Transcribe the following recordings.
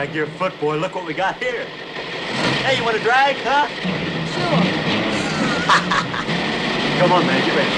drag your foot, boy. Look what we got here. Hey, you want to drag, huh? Sure. Come on, man. Get ready.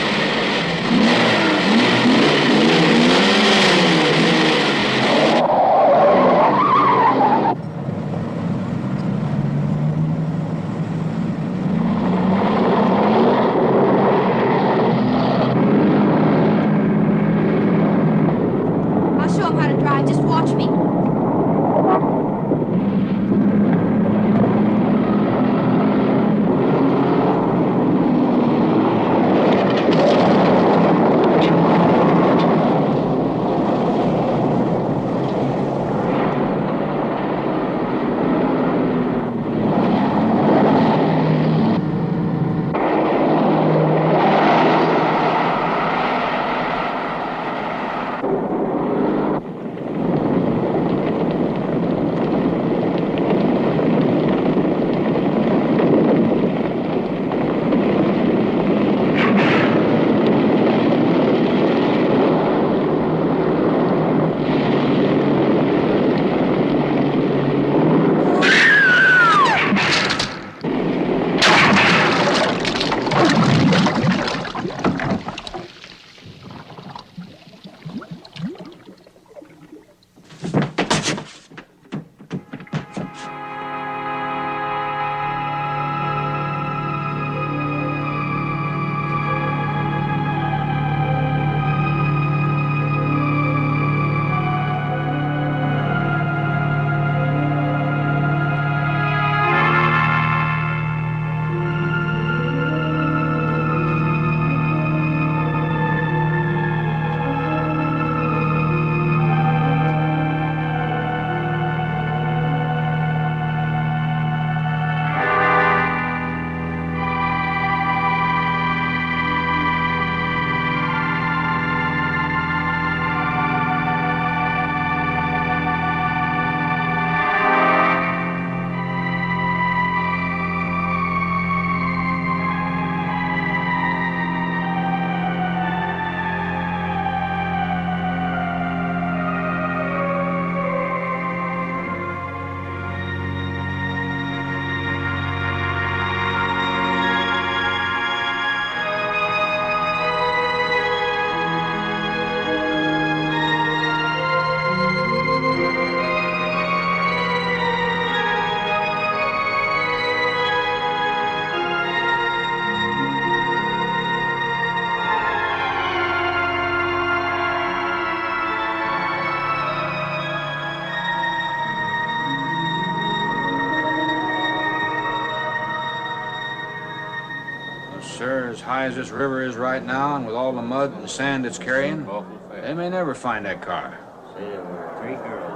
Sir, as high as this river is right now, and with all the mud and sand it's carrying, they may never find that car. See, there were 3 girls.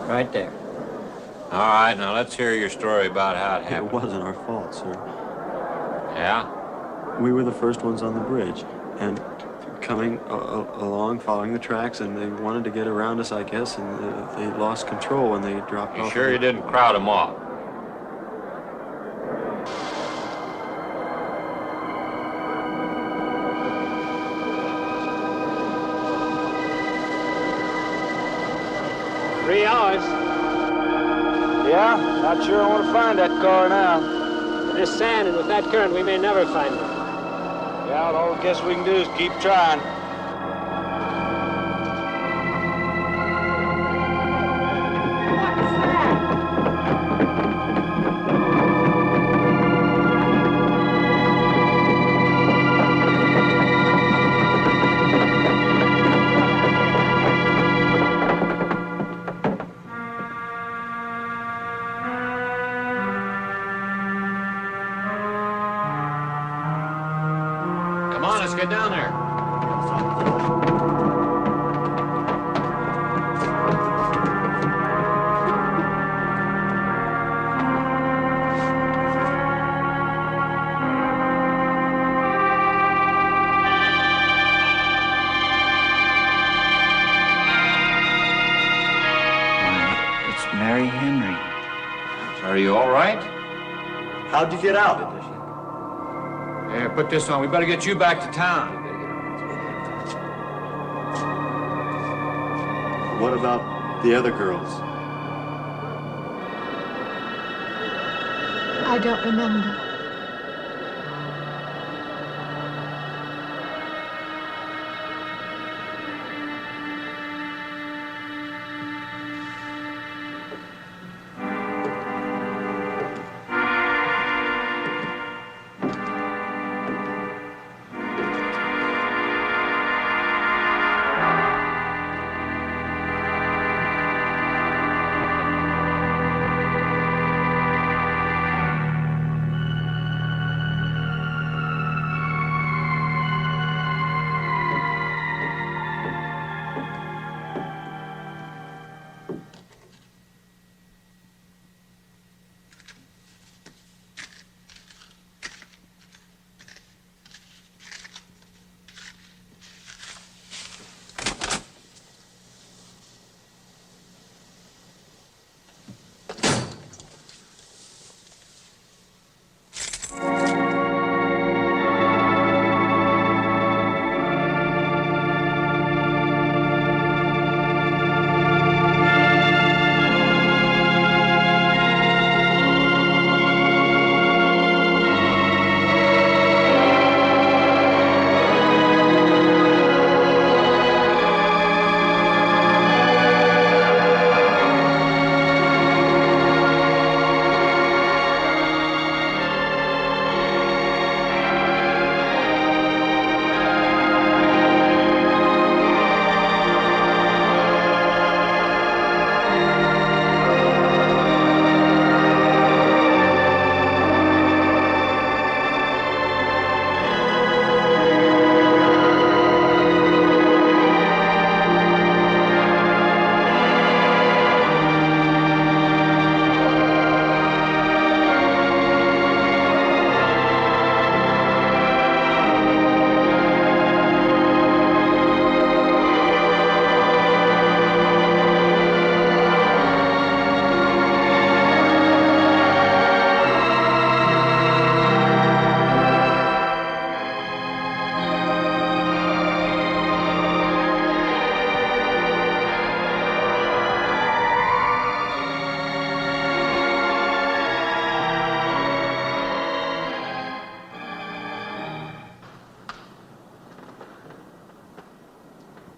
Right there. All right, now let's hear your story about how it happened. It wasn't our fault, sir. Yeah? We were the first ones on the bridge, and coming along, following the tracks, and they wanted to get around us, I guess, and they lost control when they dropped off. You sure you didn't crowd them off? Three hours. Yeah, not sure I want to find that car now. With this sand and with that current, we may never find it. Yeah, all I guess we can do is keep trying. Come on, let's get down there. It's Mary Henry. Are you all right? How'd you get out? Here, put this on. We better get you back to town. What about the other girls? I don't remember.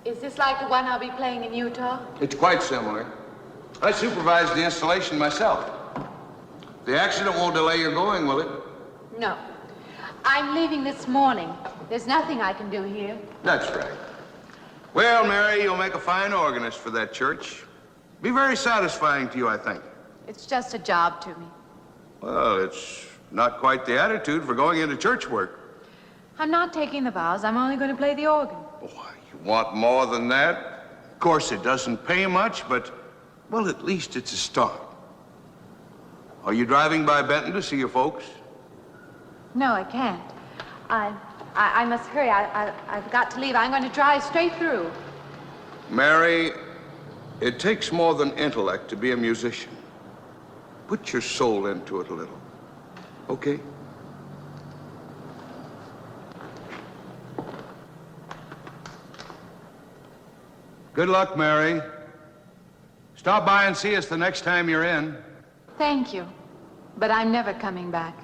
Is this like the one I'll be playing in Utah? It's quite similar. I supervised the installation myself. The accident won't delay your going, will it? No. I'm leaving this morning. There's nothing I can do here. That's right. Well, Mary, you'll make a fine organist for that church. Be very satisfying to you, I think. It's just a job to me. Well, it's not quite the attitude for going into church work. I'm not taking the vows. I'm only going to play the organ. Why, you want more than that? Of course, it doesn't pay much, but, well, at least it's a start. Are you driving by Benton to see your folks? No, I can't. I must hurry. I've got to leave. I'm going to drive straight through. Mary, it takes more than intellect to be a musician. Put your soul into it a little, okay? Good luck, Mary. Stop by and see us the next time you're in. Thank you. But I'm never coming back.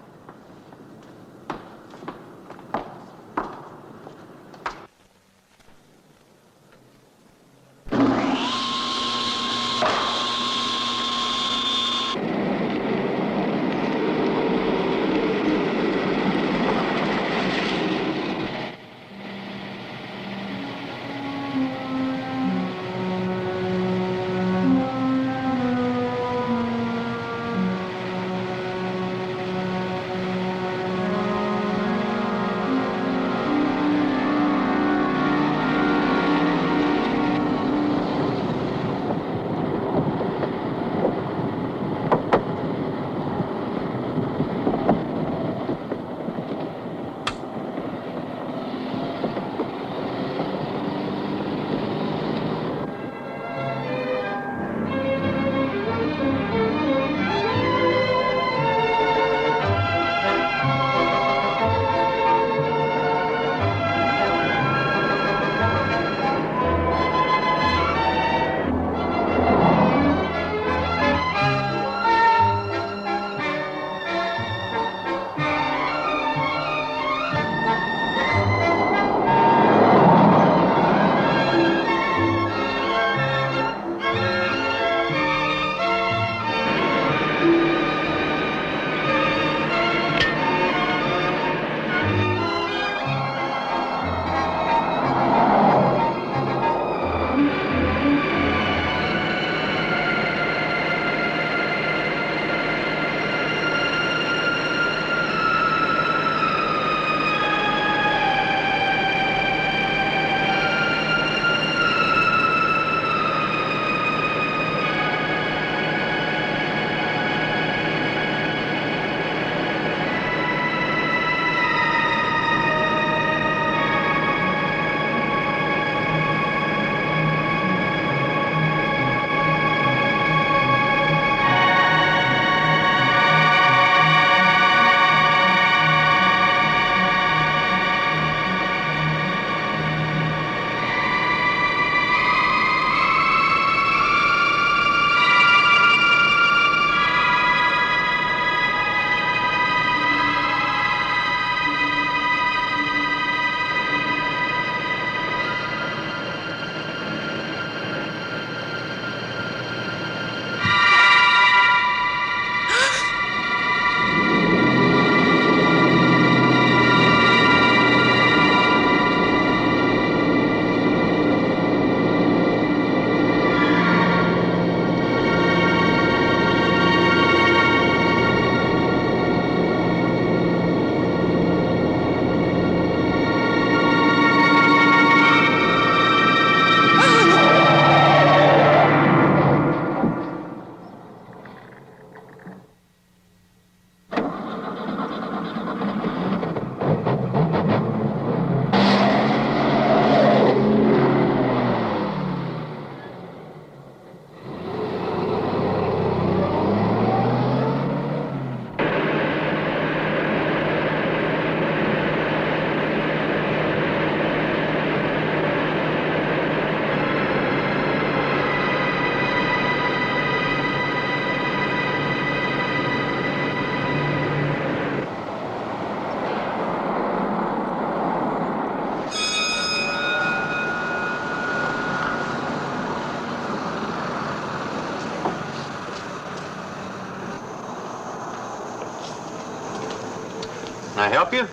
I help you?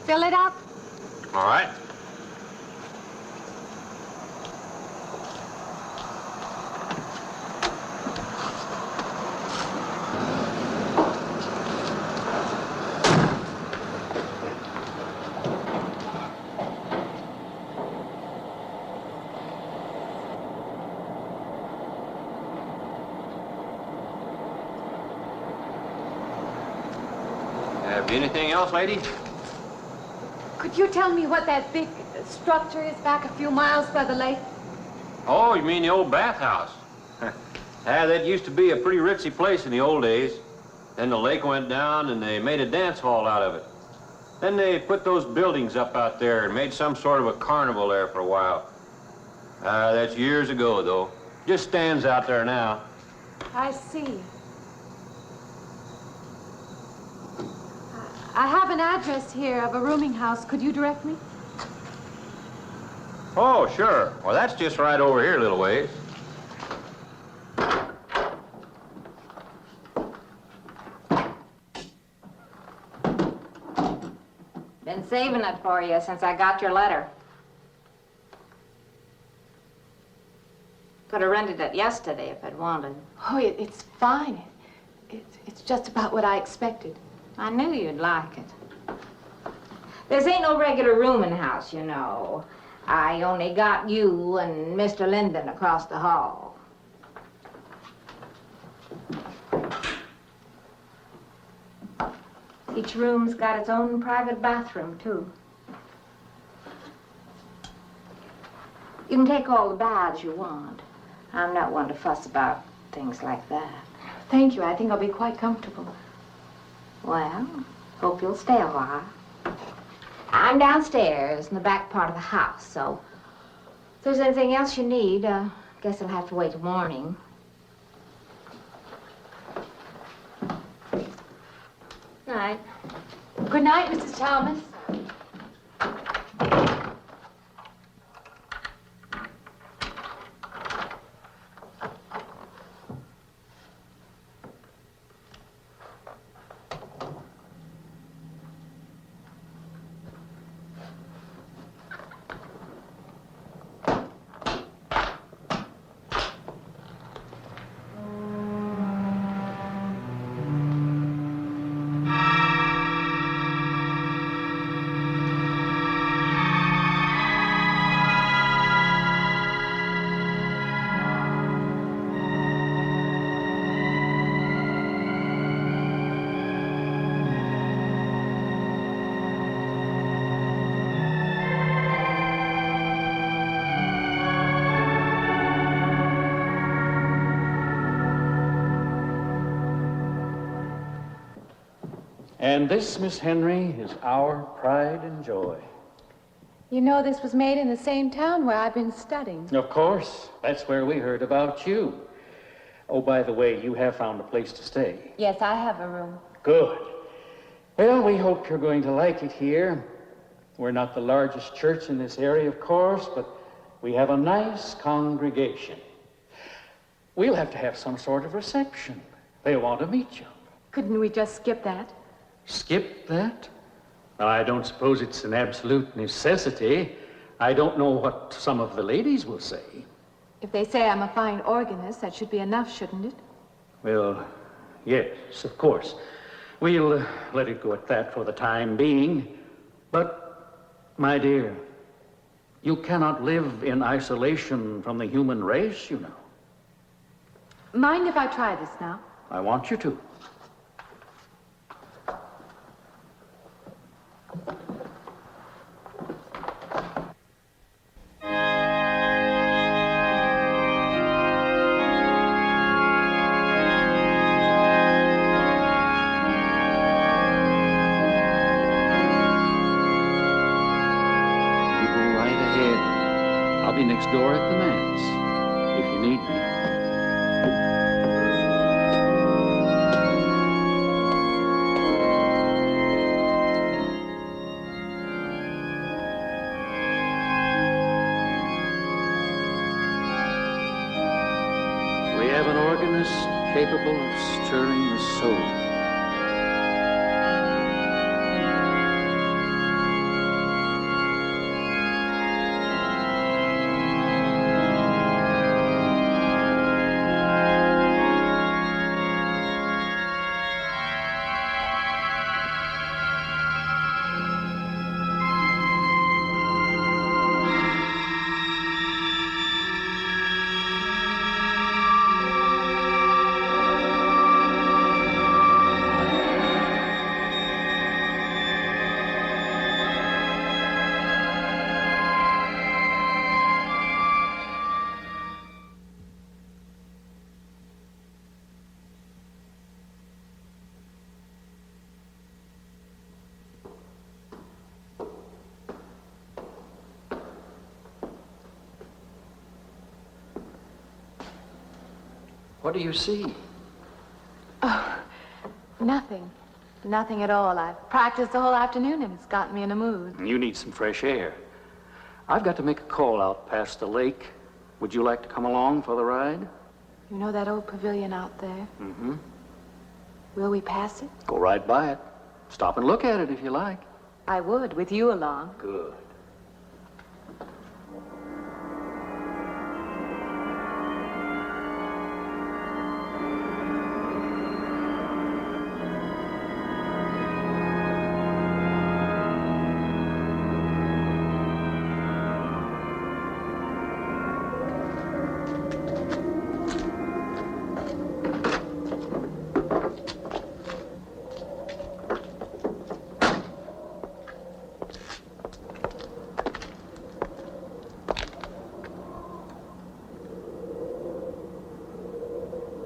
Fill it up. All right. Anything else, lady? Could you tell me what that big structure is back a few miles by the lake? Oh, you mean the old bathhouse? That used to be a pretty ritzy place in the old days. Then the lake went down and they made a dance hall out of it. Then they put those buildings up out there and made some sort of a carnival there for a while. That's years ago, though. Just stands out there now. I see. I have an address here of a rooming house. Could you direct me? Oh, sure. Well, that's just right over here a little ways. Been saving it for you since I got your letter. Could have rented it yesterday if I'd wanted. Oh, it's fine. It's just about what I expected. I knew you'd like it. This ain't no regular rooming house, you know. I only got you and Mr. Linden across the hall. Each room's got its own private bathroom, too. You can take all the baths you want. I'm not one to fuss about things like that. Thank you. I think I'll be quite comfortable. Well, hope you'll stay a while. I'm downstairs in the back part of the house, so if there's anything else you need, guess I'll have to wait till morning. Night. Good night, Mrs. Thomas. And this, Miss Henry, is our pride and joy. You know this was made in the same town where I've been studying. Of course. That's where we heard about you. Oh, by the way, you have found a place to stay. Yes, I have a room. Good. Well, we hope you're going to like it here. We're not the largest church in this area, of course, but we have a nice congregation. We'll have to have some sort of reception. They'll want to meet you. Couldn't we just skip that? Skip that? Now, I don't suppose it's an absolute necessity. I don't know what some of the ladies will say. If they say I'm a fine organist, that should be enough, shouldn't it? Well, yes, of course. We'll let it go at that for the time being. But, my dear, you cannot live in isolation from the human race, you know. Mind if I try this now? I want you to. Next door at the manse, if you need me. We have an organist capable of stirring the soul. What do you see? Oh, nothing. Nothing at all. I've practiced the whole afternoon and it's gotten me in a mood. You need some fresh air. I've got to make a call out past the lake. Would you like to come along for the ride? You know that old pavilion out there? Mm-hmm. Will we pass it? Go right by it. Stop and look at it if you like. I would, with you along. Good.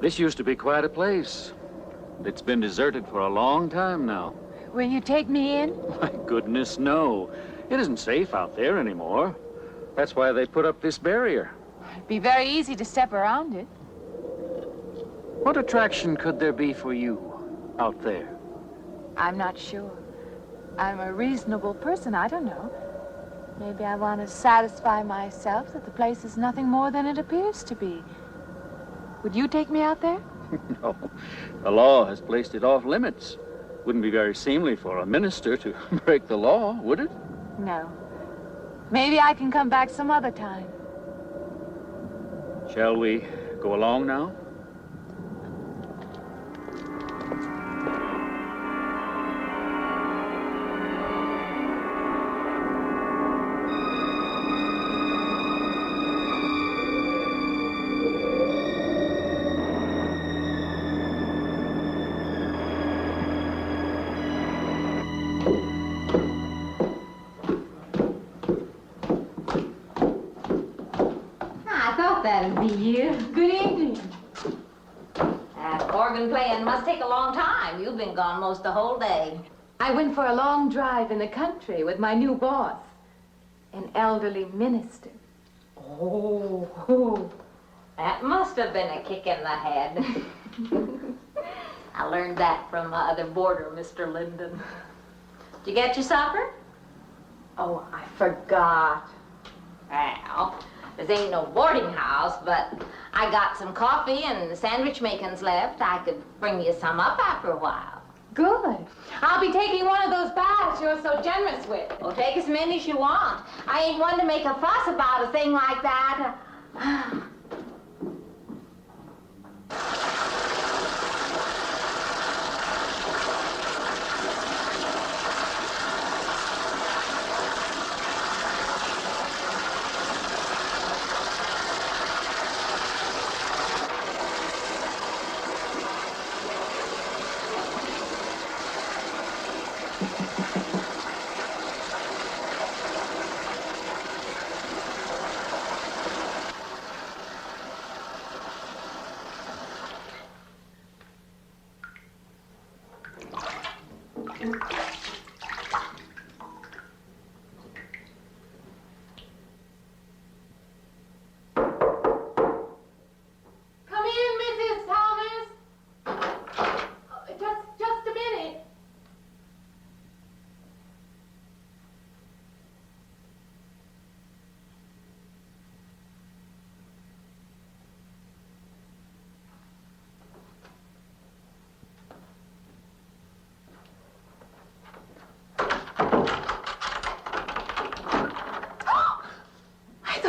This used to be quite a place. It's been deserted for a long time now. Will you take me in? My goodness, no. It isn't safe out there anymore. That's why they put up this barrier. It'd be very easy to step around it. What attraction could there be for you out there? I'm not sure. I'm a reasonable person. I don't know. Maybe I want to satisfy myself that the place is nothing more than it appears to be. Would you take me out there? No. The law has placed it off limits. Wouldn't be very seemly for a minister to break the law, would it? No. Maybe I can come back some other time. Shall we go along now? That'll be you. Good evening. That organ playing must take a long time. You've been gone most the whole day. I went for a long drive in the country with my new boss, an elderly minister. Oh, that must have been a kick in the head. I learned that from my other boarder, Mr. Linden. Did you get your supper? Oh, I forgot. Well, this ain't no boarding house, but I got some coffee and sandwich makings left. I could bring you some up after a while. Good. I'll be taking one of those baths you're so generous with. Well, take as many as you want. I ain't one to make a fuss about a thing like that.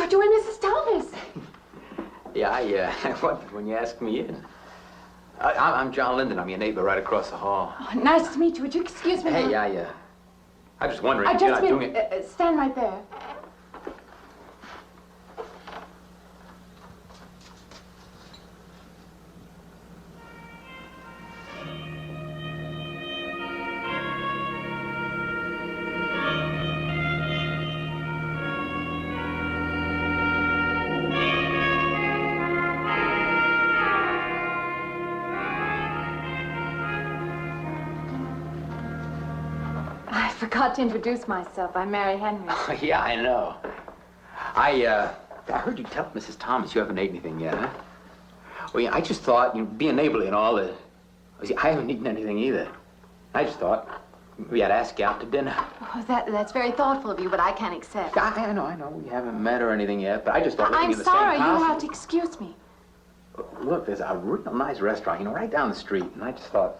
You and Mrs. Thomas. Yeah, I wondered when you asked me in. I'm John Linden. I'm your neighbor right across the hall. Oh, nice to meet you. Would you excuse me? Hey, I was just wondering if you're not doing it. Stand right there. I forgot to introduce myself. I'm Mary Henry. Oh, yeah, I know. I heard you tell Mrs. Thomas you haven't ate anything yet, huh? Well, yeah, I just thought, being neighborly and all, see, I haven't eaten anything either. I just thought maybe I'd ask you out to dinner. Oh, that's very thoughtful of you, but I can't accept. I know. We haven't met or anything yet, but I just thought... I'm sorry. You'll have to excuse me. Look, there's a real nice restaurant, right down the street, and I just thought,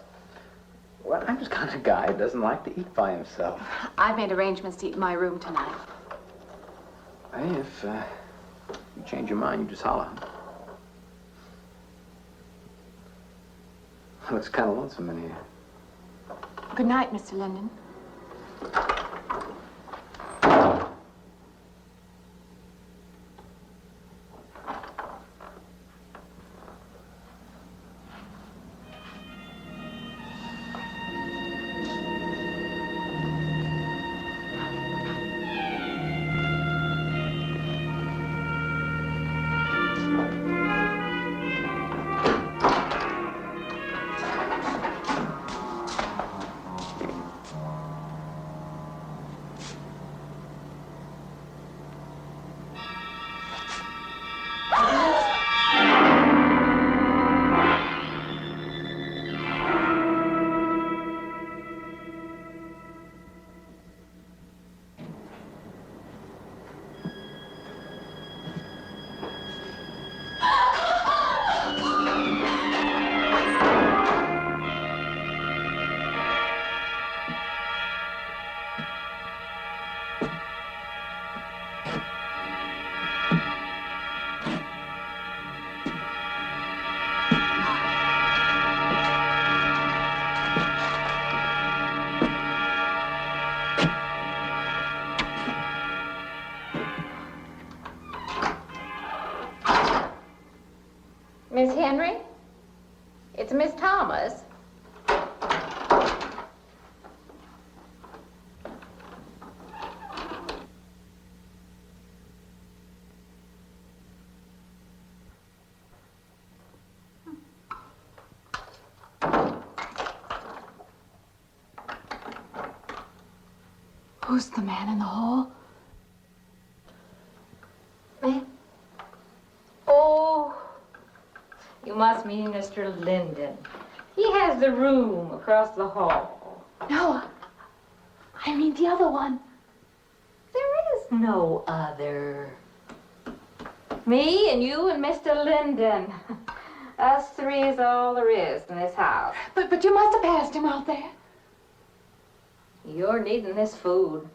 well, I'm just kind of a guy who doesn't like to eat by himself. I've made arrangements to eat in my room tonight. Hey, if you change your mind, you just holler. Looks kind of lonesome in here. Good night, Mr. Linden. Miss Henry? It's Miss Thomas. Who's the man in the hall? Man? Oh, you must mean Mr. Linden. He has the room across the hall. No, I mean the other one. There is no other. Me and you and Mr. Linden. Us three is all there is in this house. But you must have passed him out there. You're needing this food.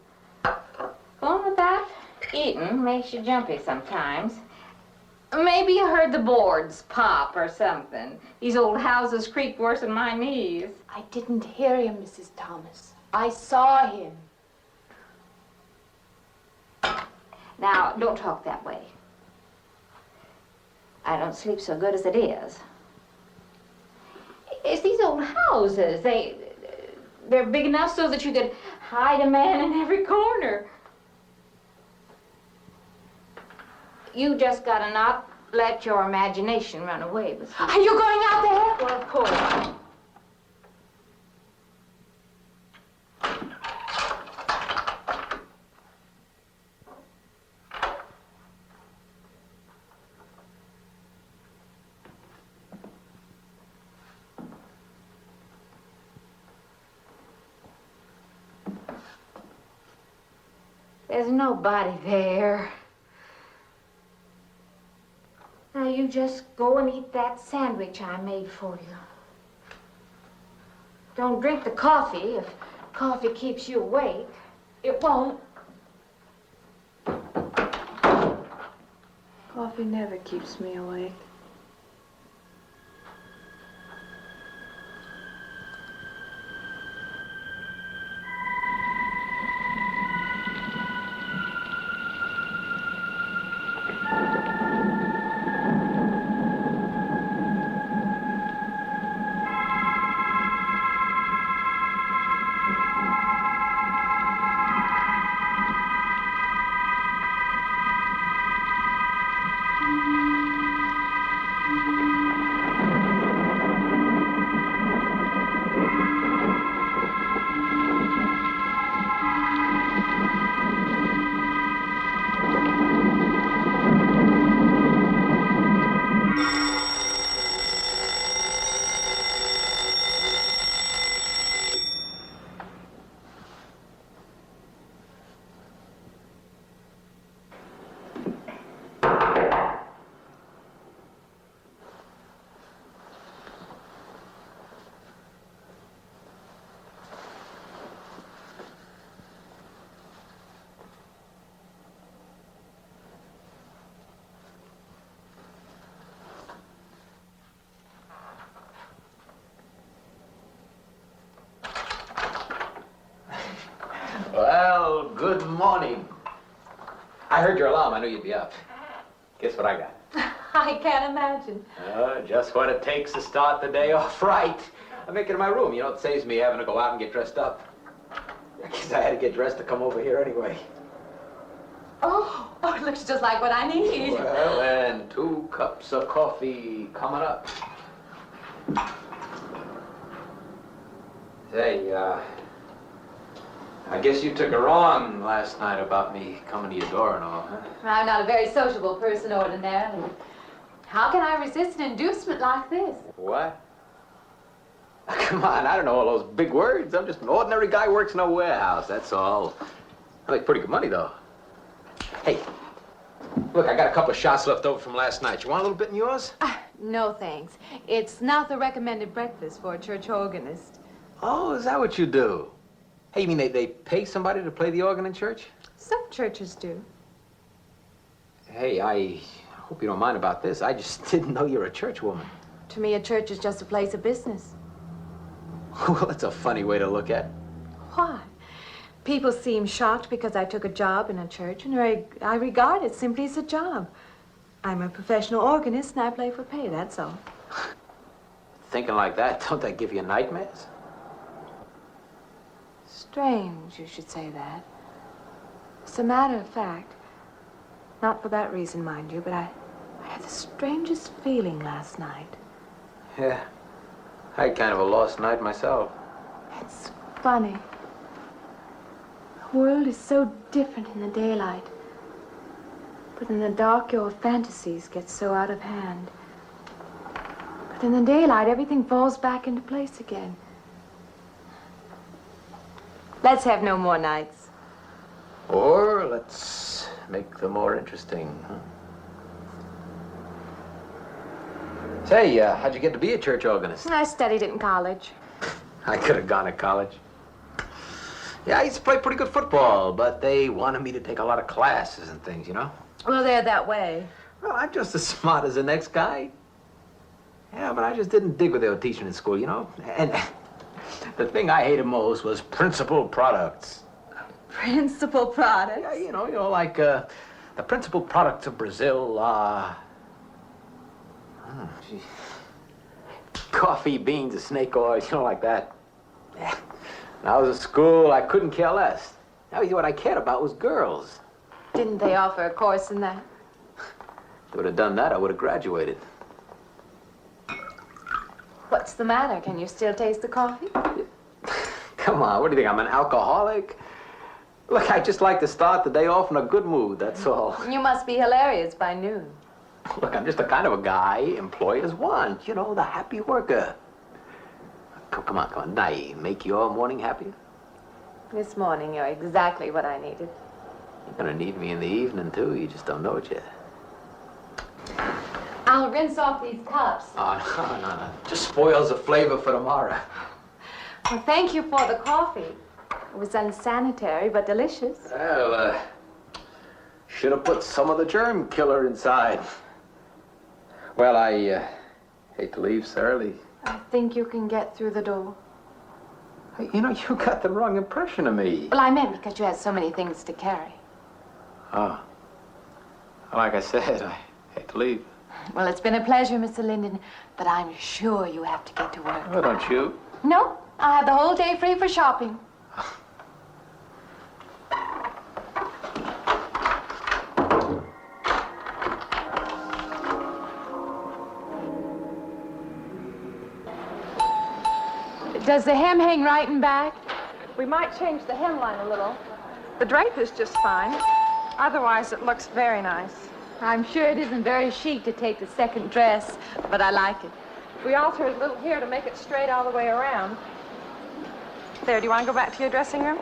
Going without eating makes you jumpy sometimes. Maybe you heard the boards pop or something. These old houses creak worse than my knees. I didn't hear him, Mrs. Thomas. I saw him. Now, don't talk that way. I don't sleep so good as it is. It's these old houses. They're big enough so that you could hide a man in every corner. You just gotta not let your imagination run away with you. Are you going out there? Well, of course. There's nobody there. Now you just go and eat that sandwich I made for you. Don't drink the coffee if coffee keeps you awake. It won't. Coffee never keeps me awake. Good morning. I heard your alarm. I knew you'd be up. Guess what I got? I can't imagine. Just what it takes to start the day off right. I make it in my room. You know, it saves me having to go out and get dressed up. I guess I had to get dressed to come over here anyway. Oh, it looks just like what I need. Well, and 2 cups of coffee coming up. Say, I guess you took her on last night about me coming to your door and all, huh? I'm not a very sociable person ordinarily. How can I resist an inducement like this? What? Come on, I don't know all those big words. I'm just an ordinary guy who works in a warehouse, that's all. I make pretty good money, though. Hey, look, I got a couple of shots left over from last night. You want a little bit in yours? No, thanks. It's not the recommended breakfast for a church organist. Oh, is that what you do? Hey, you mean they pay somebody to play the organ in church? Some churches do. Hey, I hope you don't mind about this. I just didn't know you're a church woman. To me, a church is just a place of business. Well, that's a funny way to look at it. Why? People seem shocked because I took a job in a church, and I regard it simply as a job. I'm a professional organist, and I play for pay, that's all. Thinking like that, don't that give you nightmares? Strange you should say that. As a matter of fact, not for that reason, mind you, but I had the strangest feeling last night. Yeah, I had kind of a lost night myself. It's funny. The world is so different in the daylight. But in the dark, your fantasies get so out of hand. But in the daylight, everything falls back into place again. Let's have no more nights. Or let's make them more interesting, huh? Say, how'd you get to be a church organist? I studied it in college. I could have gone to college. Yeah, I used to play pretty good football, but they wanted me to take a lot of classes and things, you know? Well, they're that way. Well, I'm just as smart as the next guy. Yeah, but I just didn't dig what they were teaching in school, you know? And the thing I hated most was principal products. Principal products? Yeah, you know, like the principal products of Brazil are... coffee, beans, snake oil, you know, like that. Yeah. When I was at school, I couldn't care less. Now, what I cared about was girls. Didn't they offer a course in that? If they would have done that, I would have graduated. What's the matter? Can you still taste the coffee? Come on, what do you think, I'm an alcoholic? Look, I just like to start the day off in a good mood, that's all. You must be hilarious by noon. Look, I'm just the kind of a guy employers want, you know, the happy worker. Come on, did I make your morning happier? This morning, you're exactly what I needed. You're gonna need me in the evening, too. You just don't know it yet. I'll rinse off these cups. Oh, no. Just spoils the flavor for tomorrow. Well, thank you for the coffee. It was unsanitary, but delicious. Well, should have put some of the germ killer inside. Well, I hate to leave so early. I think you can get through the door. Hey, you know, you got the wrong impression of me. Well, I meant because you had so many things to carry. Oh. Like I said, I hate to leave. Well, it's been a pleasure, Mr. Linden, but I'm sure you have to get to work. Oh, don't you? No, I have the whole day free for shopping. Does the hem hang right and back? We might change the hemline a little. The drape is just fine. Otherwise, it looks very nice. I'm sure it isn't very chic to take the second dress, but I like it. We altered a little here to make it straight all the way around. There, do you want to go back to your dressing room?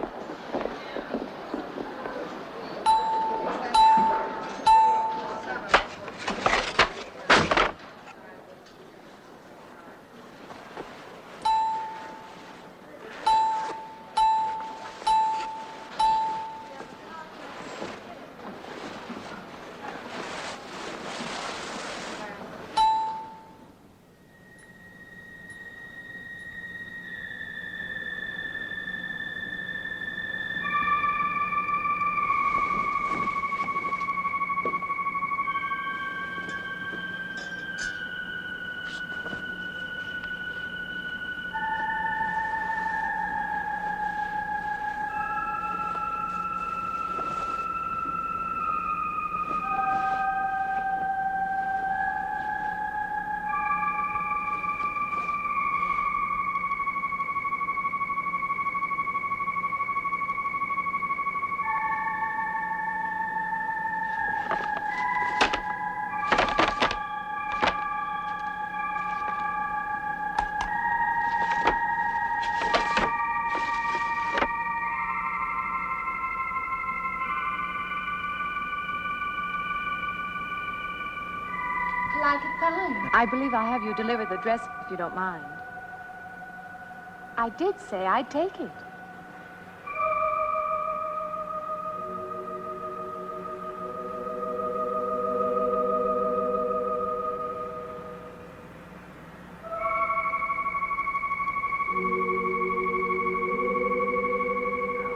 like it fine. I believe I have you deliver the dress if you don't mind. I did say I'd take it.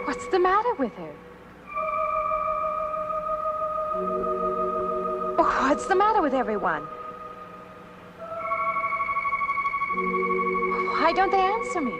What's the matter with her? Oh, what's the matter with everyone? Why don't they answer me?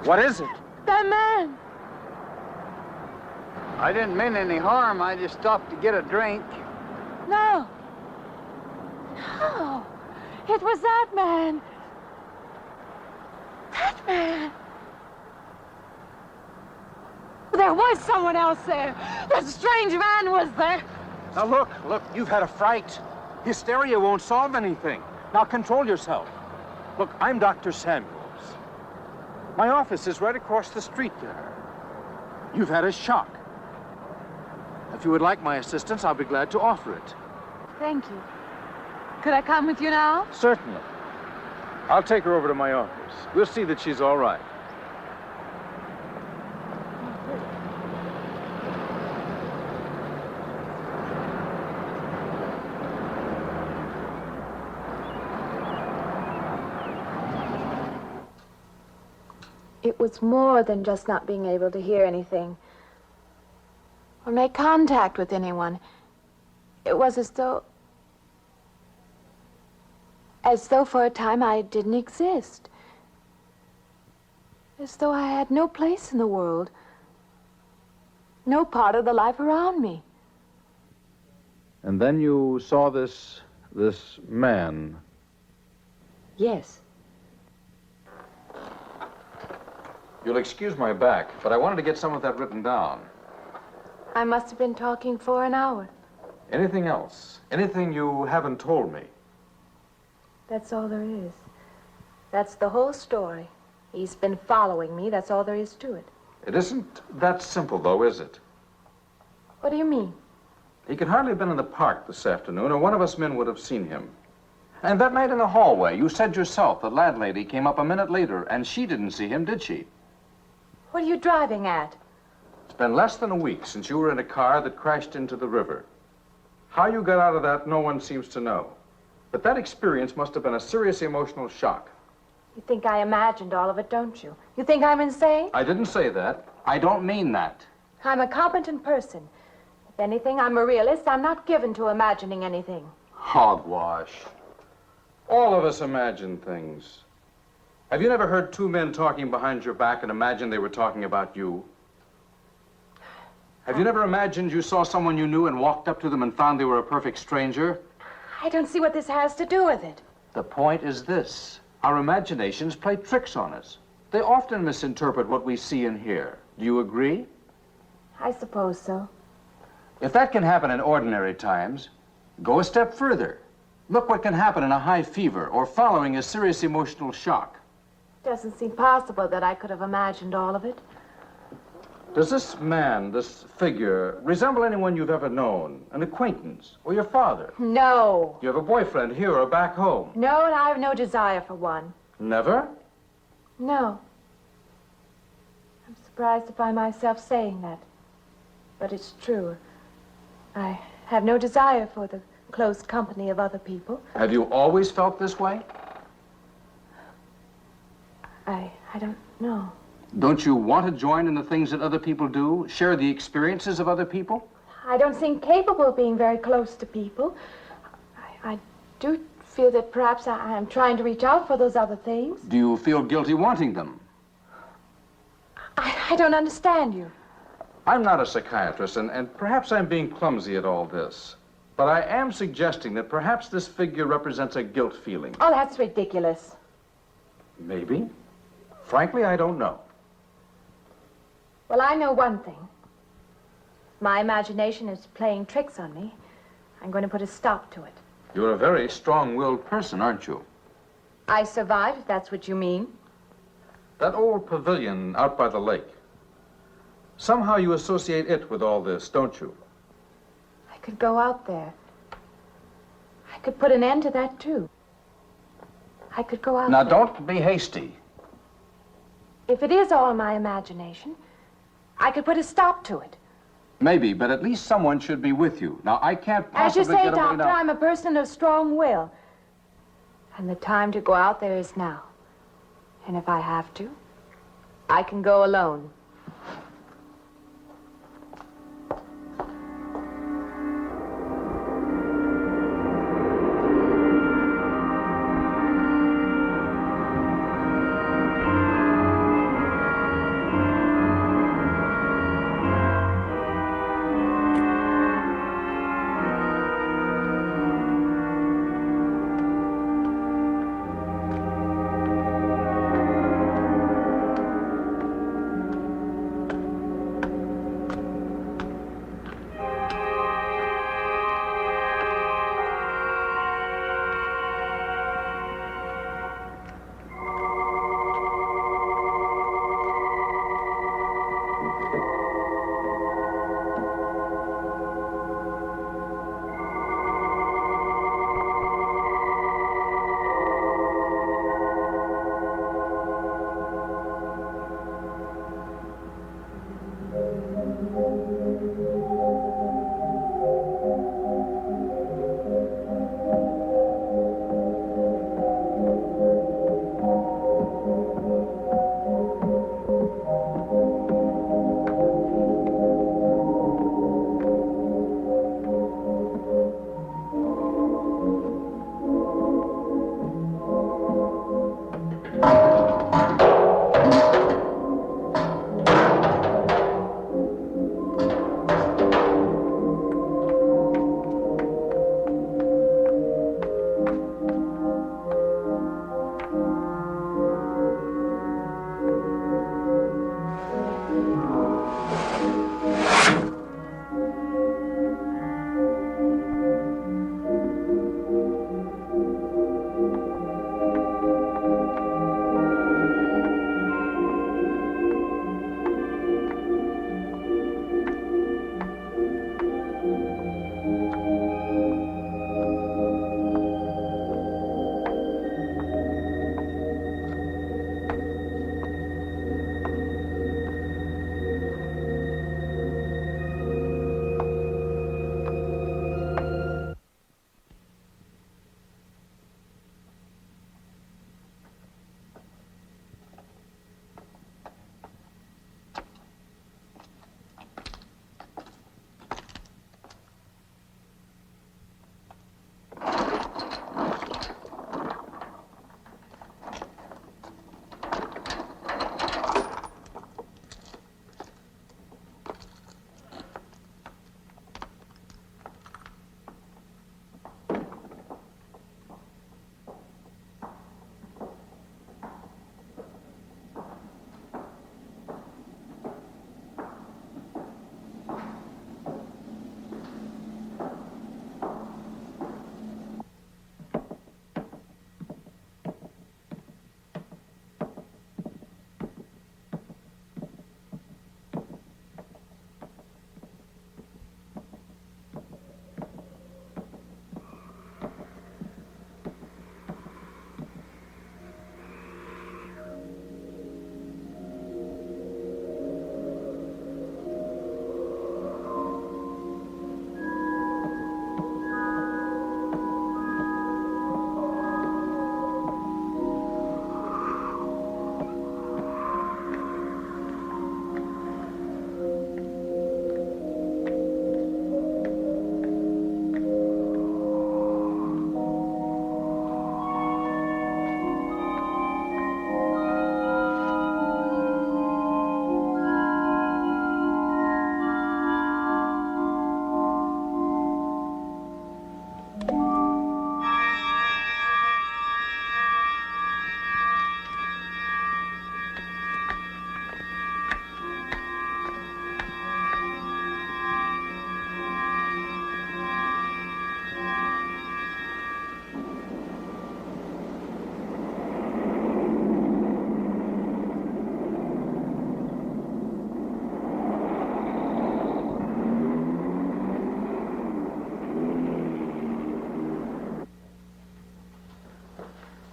What is it? That man. I didn't mean any harm. I just stopped to get a drink. No. No. It was that man. That man. There was someone else there. That strange man was there. Now look, you've had a fright. Hysteria won't solve anything. Now control yourself. Look, I'm Dr. Samuels. My office is right across the street there. You've had a shock. If you would like my assistance, I'll be glad to offer it. Thank you. Could I come with you now? Certainly. I'll take her over to my office. We'll see that she's all right. It was more than just not being able to hear anything or make contact with anyone. It was as though for a time I didn't exist. As though I had no place in the world, no part of the life around me. And then you saw this man. Yes. You'll excuse my back, but I wanted to get some of that written down. I must have been talking for an hour. Anything else? Anything you haven't told me? That's all there is. That's the whole story. He's been following me. That's all there is to it. It isn't that simple, though, is it? What do you mean? He could hardly have been in the park this afternoon, or one of us men would have seen him. And that night in the hallway, you said yourself the landlady came up a minute later, and she didn't see him, did she? What are you driving at? It's been less than a week since you were in a car that crashed into the river. How you got out of that, no one seems to know. But that experience must have been a serious emotional shock. You think I imagined all of it, don't you? You think I'm insane? I didn't say that. I don't mean that. I'm a competent person. If anything, I'm a realist. I'm not given to imagining anything. Hogwash. All of us imagine things. Have you never heard two men talking behind your back and imagined they were talking about you? Have you never imagined you saw someone you knew and walked up to them and found they were a perfect stranger? I don't see what this has to do with it. The point is this. Our imaginations play tricks on us. They often misinterpret what we see and hear. Do you agree? I suppose so. If that can happen in ordinary times, go a step further. Look what can happen in a high fever or following a serious emotional shock. Doesn't seem possible that I could have imagined all of it. Does this man, this figure, resemble anyone you've ever known? An acquaintance? Or your father? No. You have a boyfriend here or back home? No, and I have no desire for one. Never? No. I'm surprised to find myself saying that. But it's true. I have no desire for the close company of other people. Have you always felt this way? I don't know. Don't you want to join in the things that other people do? Share the experiences of other people? I don't seem capable of being very close to people. I do feel that perhaps I am trying to reach out for those other things. Do you feel guilty wanting them? I don't understand you. I'm not a psychiatrist, and perhaps I'm being clumsy at all this. But I am suggesting that perhaps this figure represents a guilt feeling. Oh, that's ridiculous. Maybe. Frankly, I don't know. Well, I know one thing. My imagination is playing tricks on me. I'm going to put a stop to it. You're a very strong-willed person, aren't you? I survived, if that's what you mean. That old pavilion out by the lake. Somehow you associate it with all this, don't you? I could go out there. I could put an end to that, too. I could go out Now, there. don't be hasty. If it is all my imagination, I could put a stop to it. Maybe, but at least someone should be with you. Now, I can't As you possibly say, get away Doctor, now. I'm a person of strong will. And the time to go out there is now. And if I have to, I can go alone.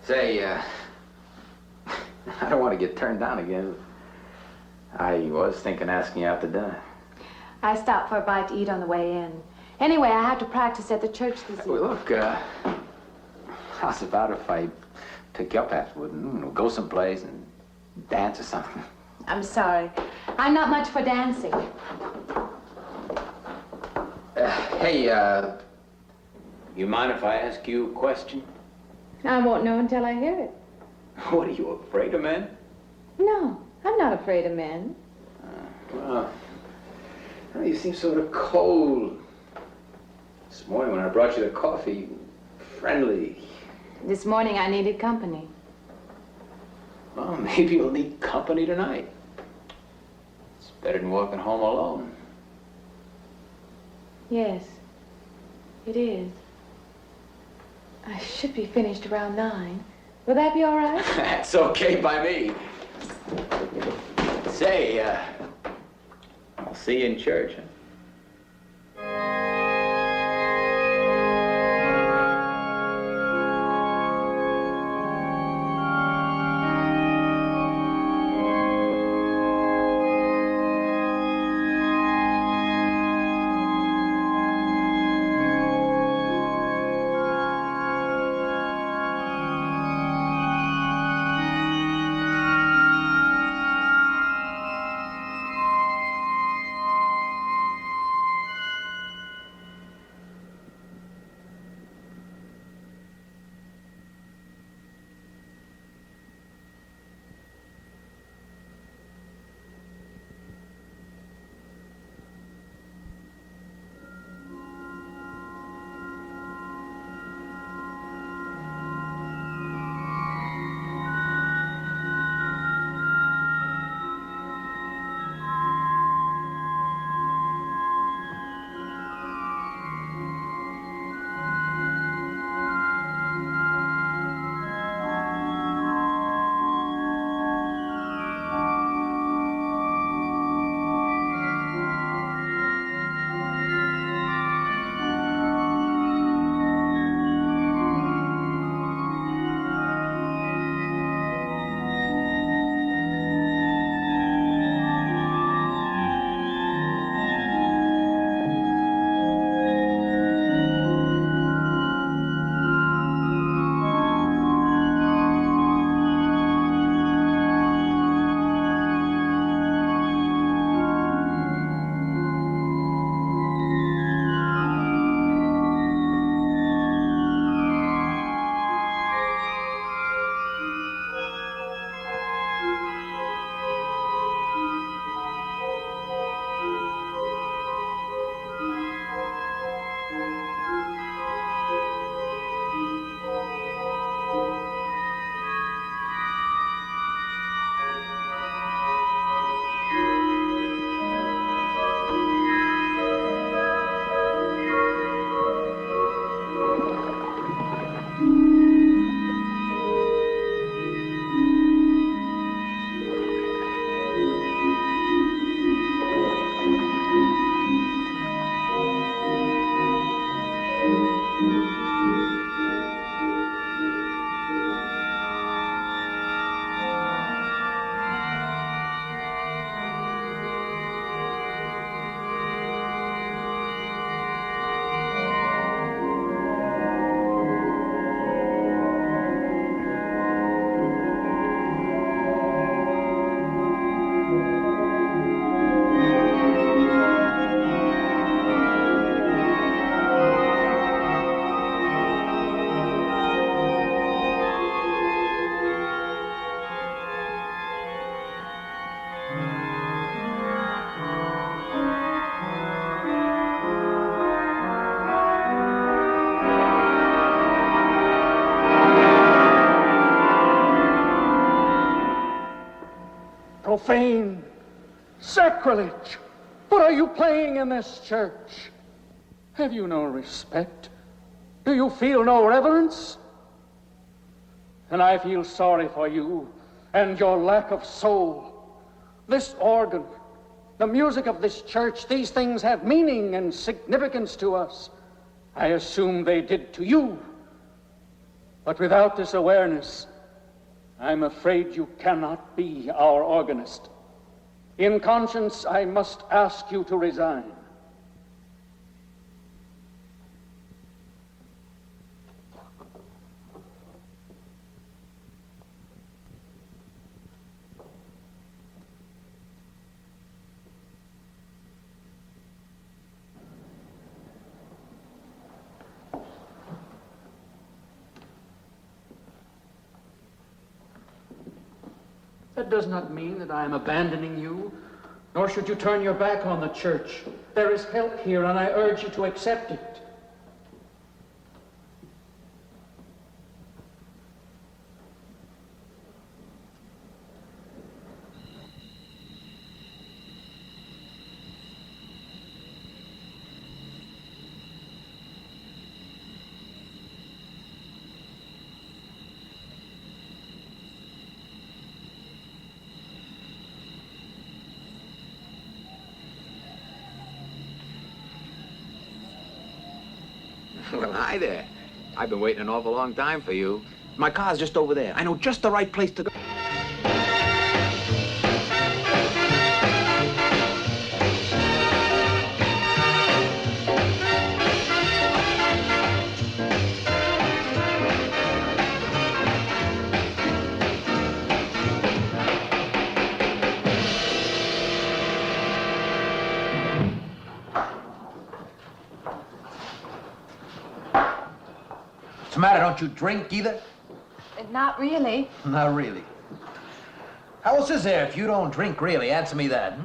Say, I don't want to get turned down again. I was thinking asking you out to dinner. I stopped for a bite to eat on the way in. Anyway, I have to practice at the church this evening. Well, look, how's about if I took you up afterward and go someplace and dance or something? I'm sorry. I'm not much for dancing. Hey, you mind if I ask you a question? I won't know until I hear it. What, are you afraid of men? No, I'm not afraid of men. Well, you seem sort of cold. This morning when I brought you the coffee, friendly. This morning I needed company. Well, maybe you'll need company tonight. It's better than walking home alone. Yes, it is. I should be finished around 9. Will that be all right? That's okay by me. Say, I'll see you in church, huh? Profane, sacrilege. What are you playing in this church? Have you no respect? Do you feel no reverence? And I feel sorry for you and your lack of soul. This organ, the music of this church, these things have meaning and significance to us. I assume they did to you. But without this awareness, I'm afraid you cannot be our organist. In conscience, I must ask you to resign. That does not mean that I am abandoning you, nor should you turn your back on the church. There is help here, and I urge you to accept it. Well, hi there. I've been waiting an awful long time for you. My car's just over there. I know just the right place to go. What's the matter? Don't you drink either? Not really. Not really. How else is there if you don't drink really? Answer me that.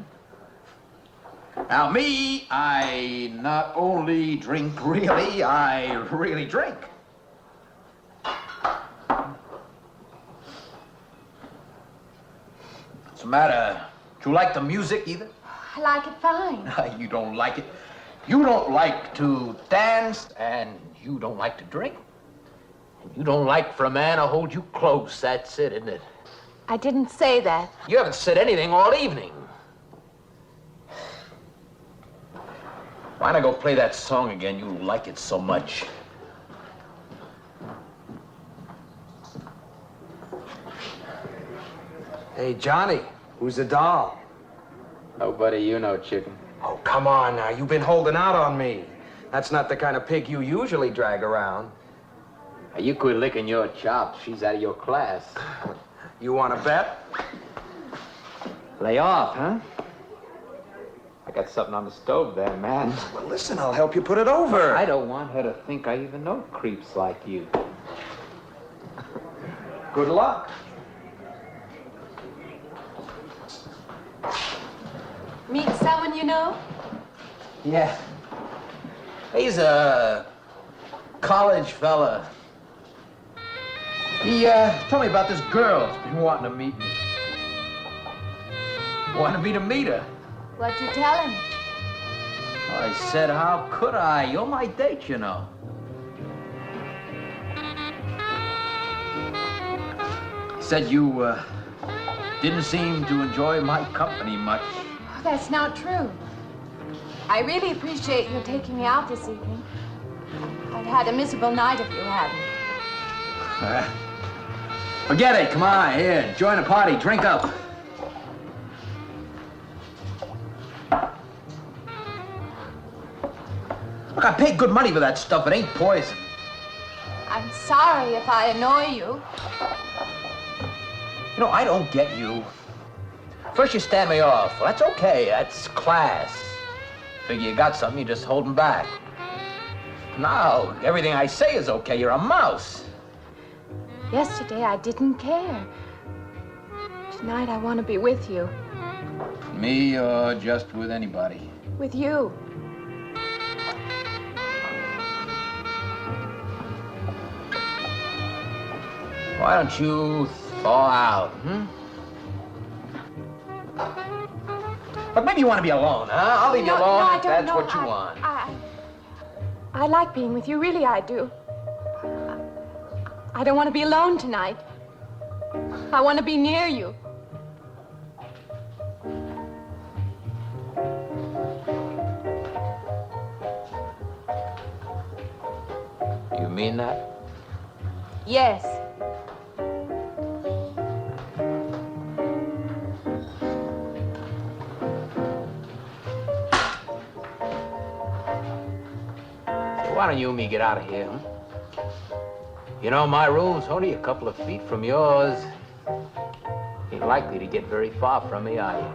Now, me, I not only drink really, I really drink. What's the matter? Do you like the music either? I like it fine. You don't like it. You don't like to dance, and you don't like to drink. You don't like for a man to hold you close. That's it, isn't it? I didn't say that. You haven't said anything all evening. Why not go play that song again? You like it so much. Hey, Johnny, who's the doll? Nobody you know, chicken. Oh, come on now. You've been holding out on me. That's not the kind of pig you usually drag around. You quit licking your chops. She's out of your class. You want to bet? Lay off, huh? I got something on the stove there, man. Well, listen, I'll help you put it over. I don't want her to think I even know creeps like you. Good luck. Meet someone you know? Yeah. He's a college fella. He told me about this girl who's been wanting to meet me. Wanted me to meet her. What'd you tell him? I said, how could I? You're my date, you know. He said you didn't seem to enjoy my company much. Oh, that's not true. I really appreciate your taking me out this evening. I'd had a miserable night if you hadn't. Forget it. Come on, here. Join the party. Drink up. Look, I paid good money for that stuff. It ain't poison. I'm sorry if I annoy you. You know, I don't get you. First you stand me off. Well, that's okay. That's class. Figure you got something, you just hold 'em back. Now, everything I say is okay. You're a mouse. Yesterday, I didn't care. Tonight, I want to be with you. Me or just with anybody? With you. Why don't you thaw out, But maybe you want to be alone, huh? I'll leave you alone if that's what you want. I like being with you, really I do. I don't want to be alone tonight. I want to be near you. You mean that? Yes. So why don't you and me get out of here, huh? You know, my room's only a couple of feet from yours. Ain't likely to get very far from me, are you?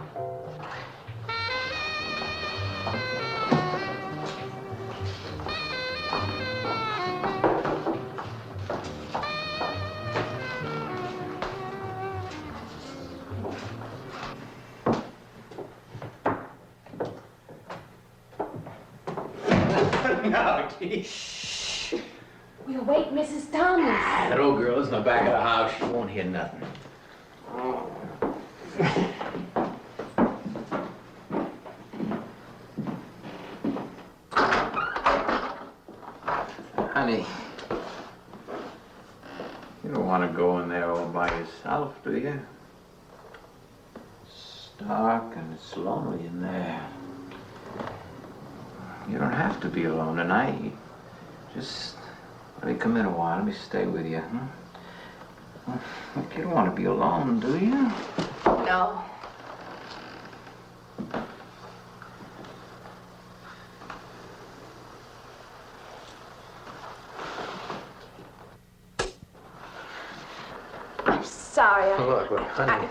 No, gee. Shh. We'll wake Mrs. Thomas. That old girl's in the back of the house. She won't hear nothing. Honey, you don't want to go in there all by yourself, do you? It's dark and it's lonely in there. You don't have to be alone tonight. Just let me come in a while. Let me stay with you, huh? Look, you don't want to be alone, do you? No. I'm sorry. Look, honey.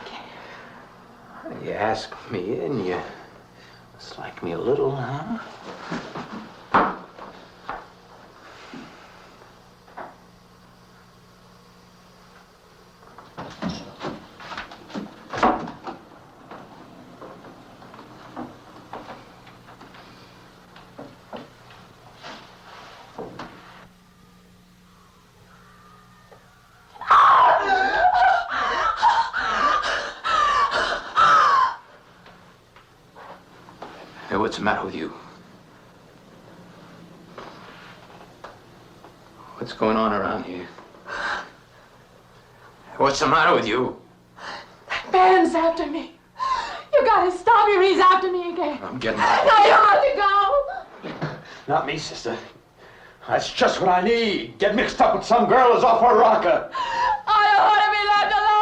You asked me in, you dislike me a little, huh? What's the matter with you? What's going on around here? What's the matter with you? That man's after me. You gotta stop him. He's after me again. I'm getting out. No, you have to go. Not me, sister. That's just what I need. Get mixed up with some girl who's off her rocker. I don't want to be left alone.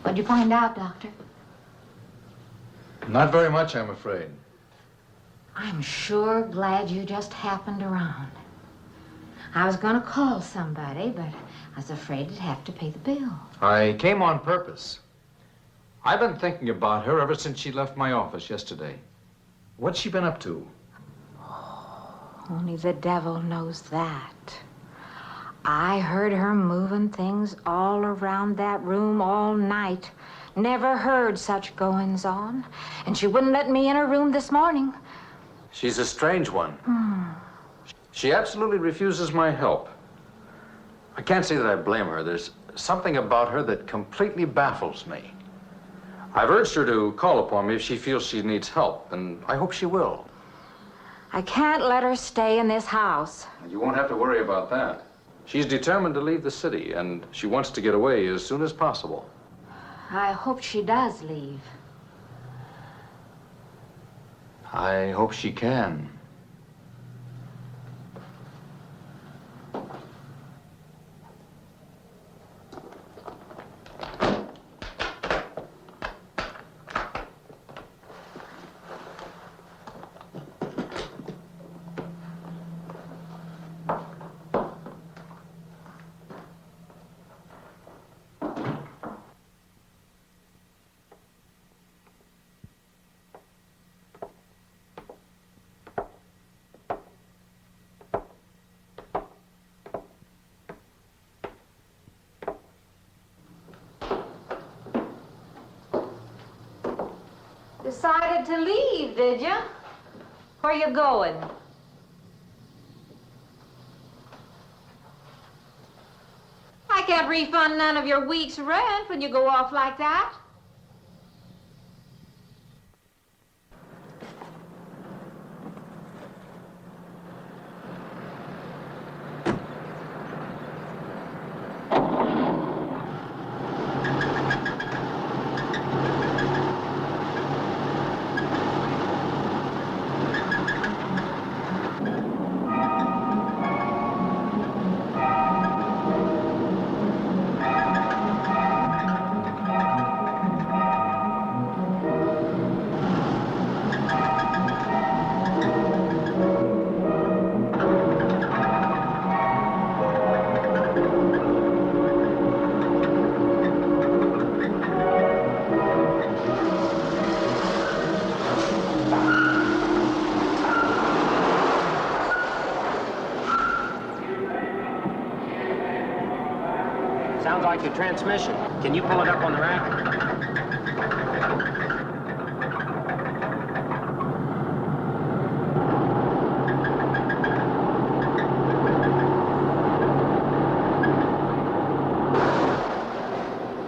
What'd you find out, Doctor? Not very much, I'm afraid. I'm sure glad you just happened around. I was going to call somebody, but I was afraid I'd have to pay the bill. I came on purpose. I've been thinking about her ever since she left my office yesterday. What's she been up to? Only the devil knows that. I heard her moving things all around that room all night. Never heard such goings on. And she wouldn't let me in her room this morning. She's a strange one. She absolutely refuses my help. I can't say that I blame her. There's something about her that completely baffles me. I've urged her to call upon me if she feels she needs help, and I hope she will. I can't let her stay in this house. You won't have to worry about that. She's determined to leave the city, and she wants to get away as soon as possible. I hope she does leave. I hope she can. Decided to leave, did you? Where you going? I can't refund none of your week's rent when you go off like that. Sounds like your transmission. Can you pull it up on the rack?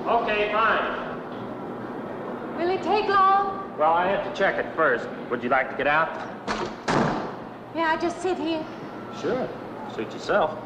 Okay, fine. Will it take long? Well, I have to check it first. Would you like to get out? May I just sit here? Sure. Suit yourself.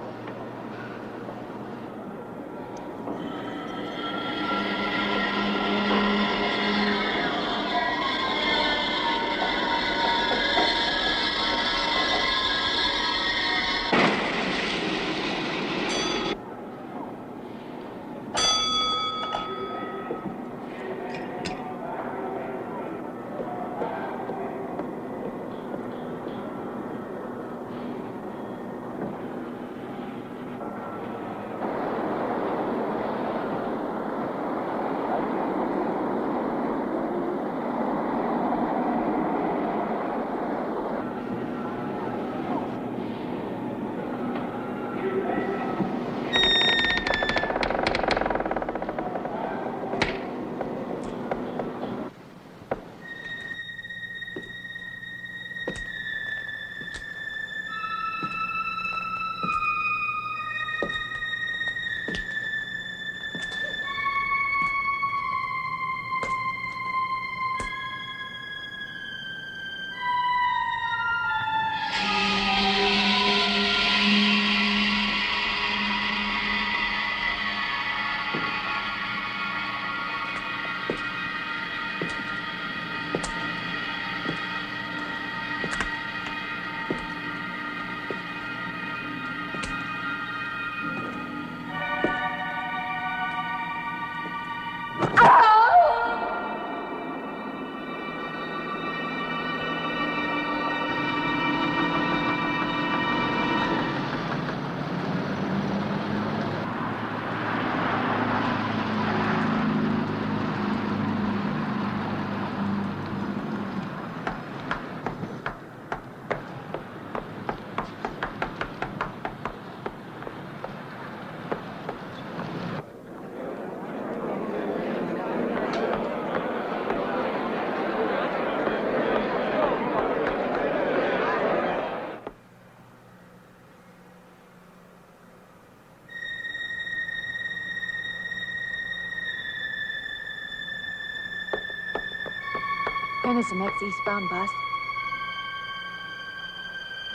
When is the next eastbound bus?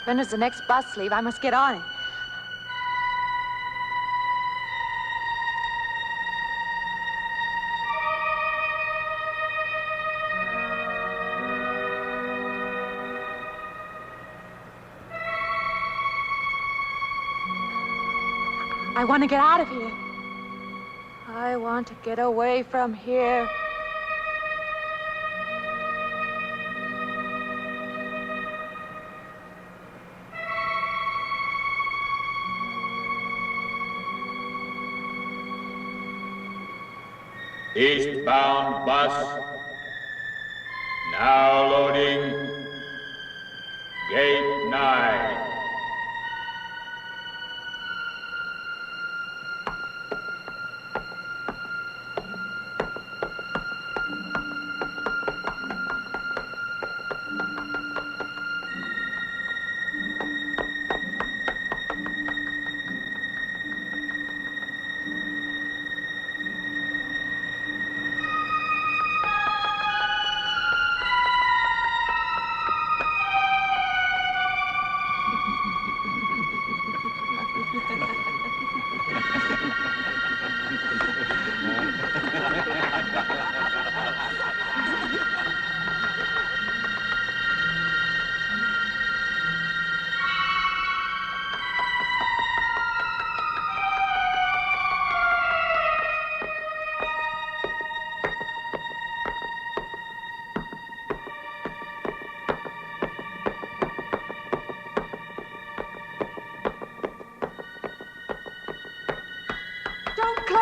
When does the next bus leave? I must get on it. I want to get out of here. I want to get away from here. Eastbound bus, now loading, gate 9.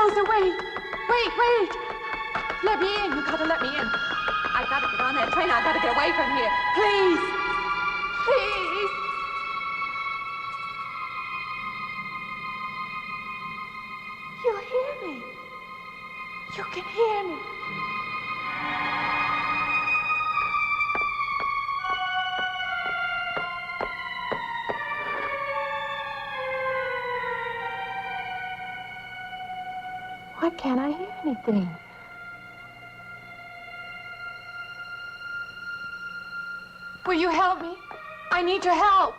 closer. Wait. Let me in. You gotta let me in. I gotta get on that train. I gotta get away from here. Please. Please. You hear me. You can hear me. Why can't I hear anything? Will you help me? I need your help.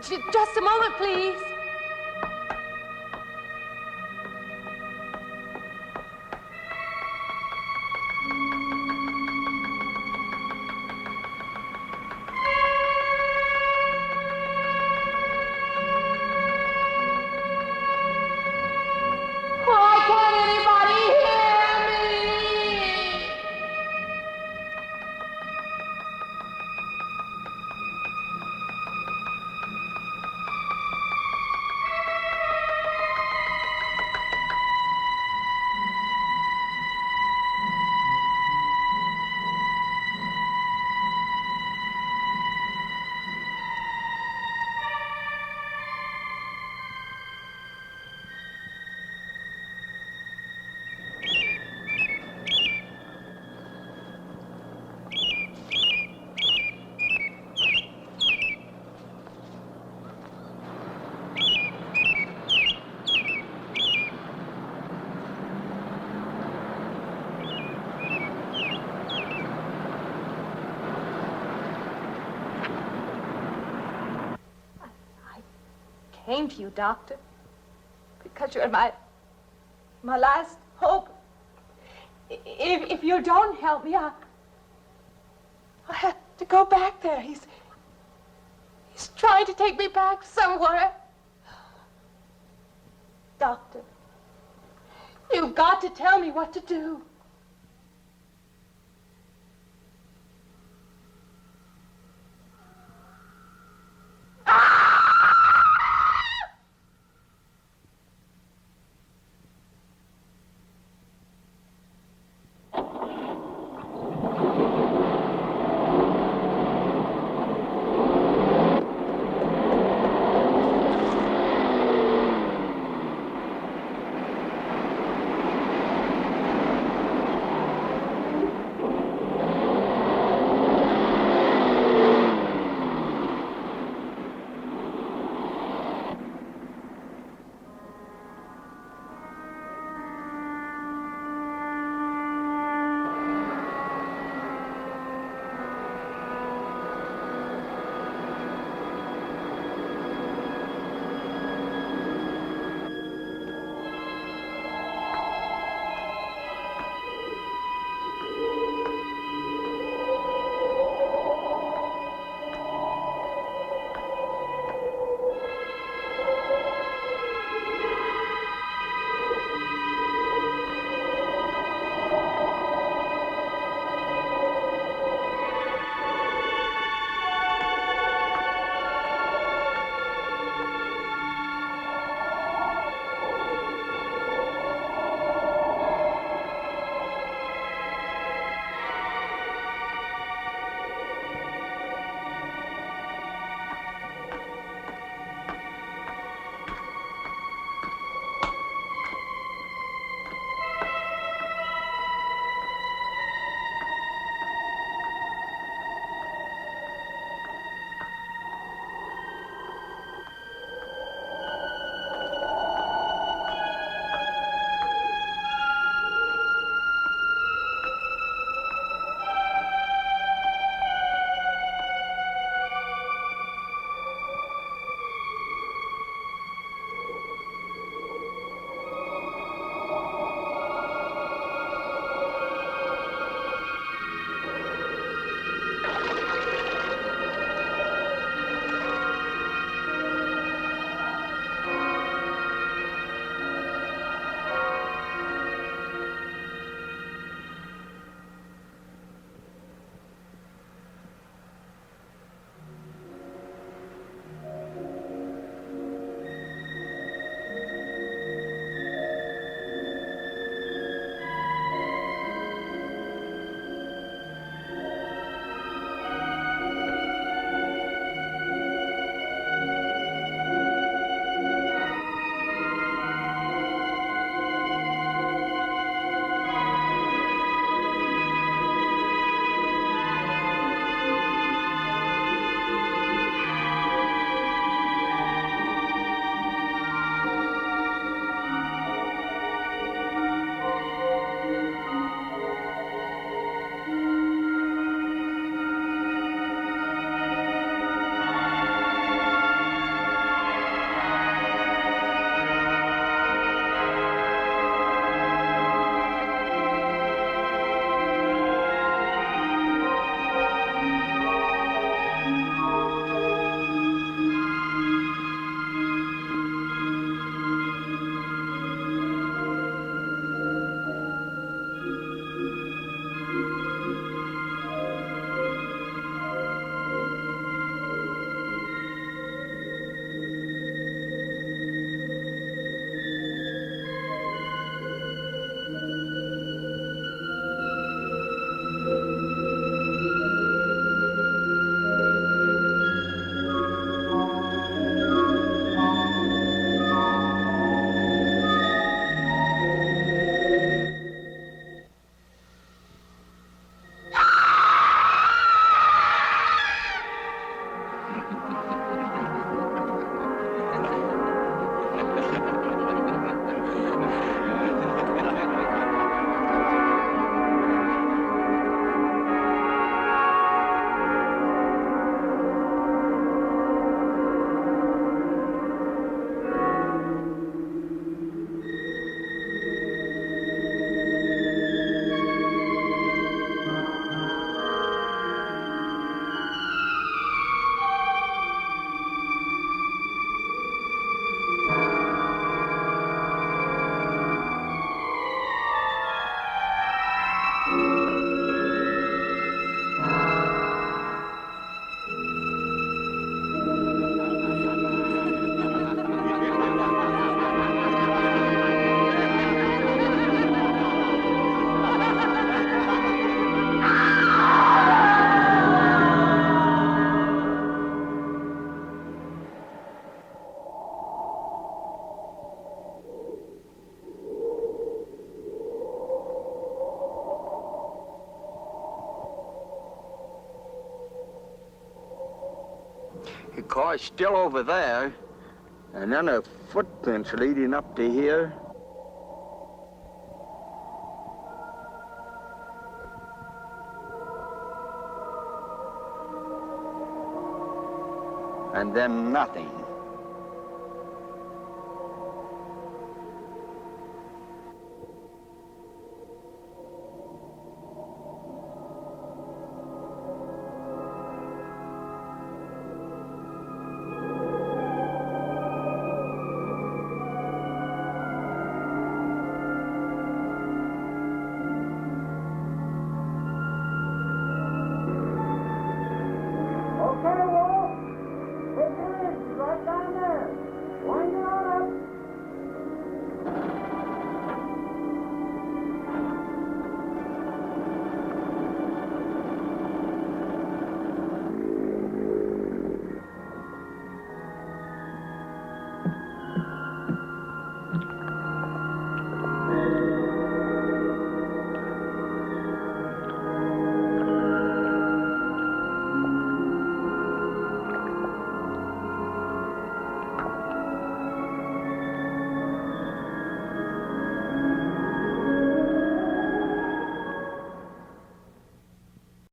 Just a moment, please. Why can't anybody hear me? Came to you, Doctor, because you're my last hope. If you don't help me, I'll have to go back there. He's trying to take me back somewhere. Doctor, you've got to tell me what to do. The car's still over there, and then a footprints leading up to here. And then nothing.